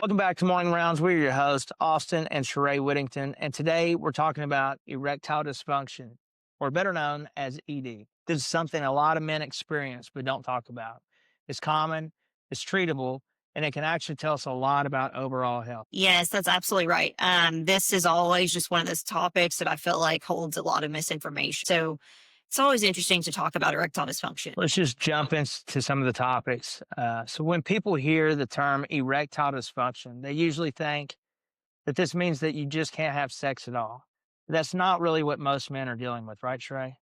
Welcome back to Morning Rounds. We're your hosts, Austin and Cherrae Whittington, and today we're talking about erectile dysfunction, or better known as ED. This is something a lot of men experience but don't talk about. It's common, it's treatable, and it can actually tell us a lot about overall health. Yes, that's absolutely right. This is always just one of those topics that I feel like holds a lot of misinformation. So it's always interesting to talk about erectile dysfunction. Let's just jump into some of the topics. So, when people hear the term erectile dysfunction, they usually think that this means that you just can't have sex at all. That's not really what most men are dealing with, right, Shrey?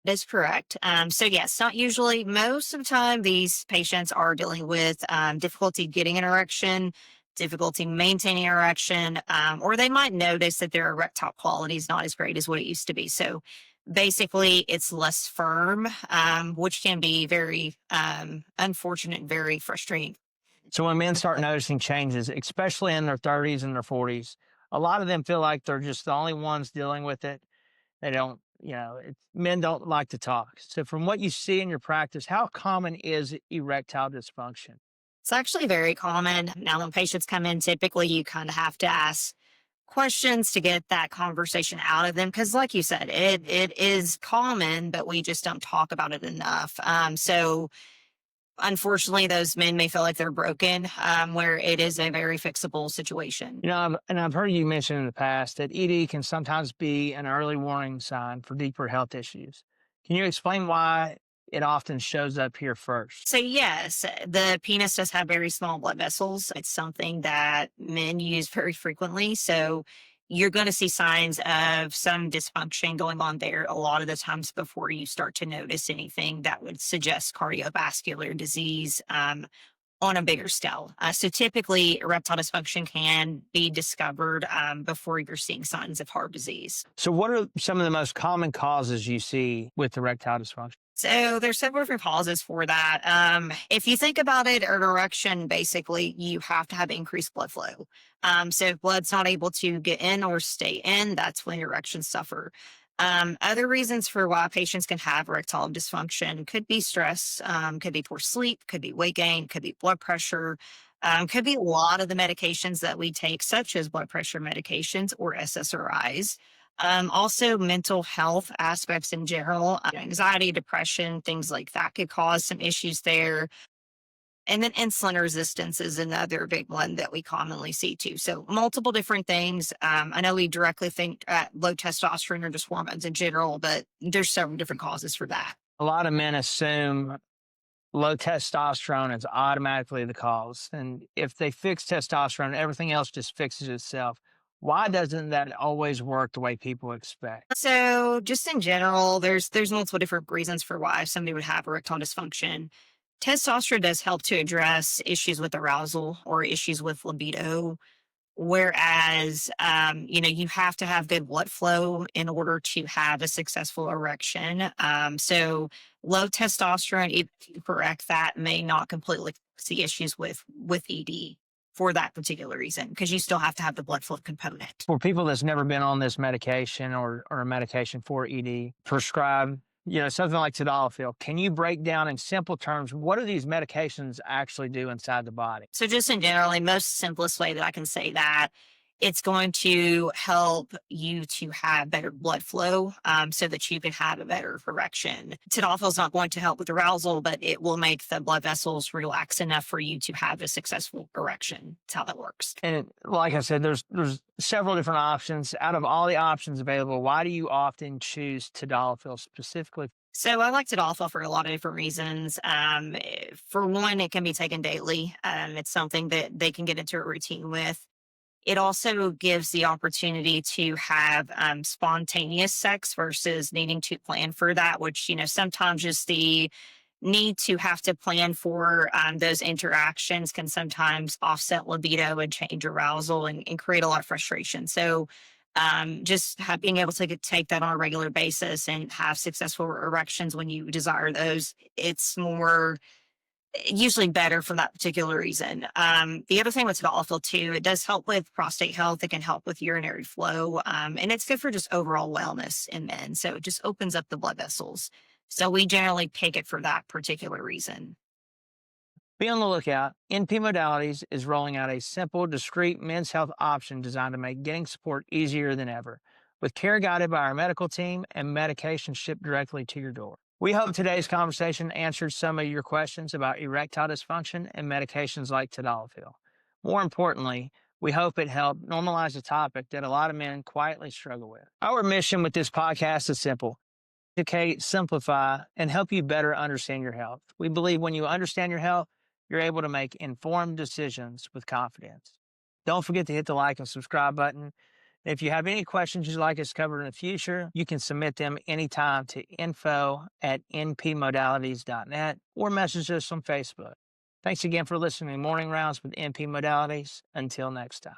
That's correct. So yes, not usually. Most of the time, these patients are dealing with difficulty getting an erection, difficulty maintaining erection, or they might notice that their erectile quality is not as great as what it used to be. So basically, it's less firm, which can be very unfortunate and very frustrating. So when men start noticing changes, especially in their 30s and their 40s, a lot of them feel like they're just the only ones dealing with it. They don't, men don't like to talk. So from what you see in your practice, how common is erectile dysfunction? It's actually very common. Now, when patients come in, typically you kind of have to ask questions to get that conversation out of them. Because, like you said, it is common, but we just don't talk about it enough. So, unfortunately, those men may feel like they're broken, where it is a very fixable situation. I've heard you mention in the past that ED can sometimes be an early warning sign for deeper health issues. Can you explain why it often shows up here first? So, yes, the penis does have very small blood vessels. It's something that men use very frequently. So, you're going to see signs of some dysfunction going on there a lot of the times before you start to notice anything that would suggest cardiovascular disease on a bigger scale. So, typically, erectile dysfunction can be discovered before you're seeing signs of heart disease. So what are some of the most common causes you see with erectile dysfunction? So there's several different causes for that. If you think about it, an erection, basically, you have to have increased blood flow. So if blood's not able to get in or stay in, that's when erections suffer. Other reasons for why patients can have erectile dysfunction could be stress, could be poor sleep, could be weight gain, could be blood pressure, could be a lot of the medications that we take, such as blood pressure medications or SSRIs. Also, mental health aspects in general, anxiety, depression, things like that could cause some issues there. And then insulin resistance is another big one that we commonly see too. So, multiple different things. I know we directly think at low testosterone or just hormones in general, but there's several different causes for that. A lot of men assume low testosterone is automatically the cause. And if they fix testosterone, everything else just fixes itself. Why doesn't that always work the way people expect? So, just in general, there's multiple different reasons for why somebody would have erectile dysfunction. Testosterone does help to address issues with arousal or issues with libido. Whereas, you have to have good blood flow in order to have a successful erection. So low testosterone, if you correct that, may not completely fix the issues with ED for that particular reason, because you still have to have the blood flow component. For people that's never been on this medication or a medication for ED prescribed, something like Tadalafil, can you break down in simple terms what do these medications actually do inside the body? So just in general, the most simplest way that I can say that, it's going to help you to have better blood flow, so that you can have a better erection. Tadalafil is not going to help with arousal, but it will make the blood vessels relax enough for you to have a successful erection. That's how that works. And like I said, there's several different options. Out of all the options available, why do you often choose Tadalafil specifically? So I like Tadalafil for a lot of different reasons. For one, it can be taken daily. It's something that they can get into a routine with. It also gives the opportunity to have spontaneous sex versus needing to plan for that, which, sometimes just the need to have to plan for those interactions can sometimes offset libido and change arousal and create a lot of frustration. So, being able to take that on a regular basis and have successful erections when you desire those, it's more usually better for that particular reason. The other thing with Tadalafil too, it does help with prostate health. It can help with urinary flow, and it's good for just overall wellness in men. So it just opens up the blood vessels. So we generally pick it for that particular reason. Be on the lookout. NP Modalities is rolling out a simple, discreet men's health option designed to make getting support easier than ever, with care guided by our medical team and medication shipped directly to your door. We hope today's conversation answered some of your questions about erectile dysfunction and medications like Tadalafil. More importantly, we hope it helped normalize a topic that a lot of men quietly struggle with. Our mission with this podcast is simple: educate, simplify, and help you better understand your health. We believe when you understand your health, you're able to make informed decisions with confidence. Don't forget to hit the like and subscribe button. If you have any questions you'd like us covered in the future, you can submit them anytime to info@npmodalities.net or message us on Facebook. Thanks again for listening to Morning Rounds with NP Modalities. Until next time.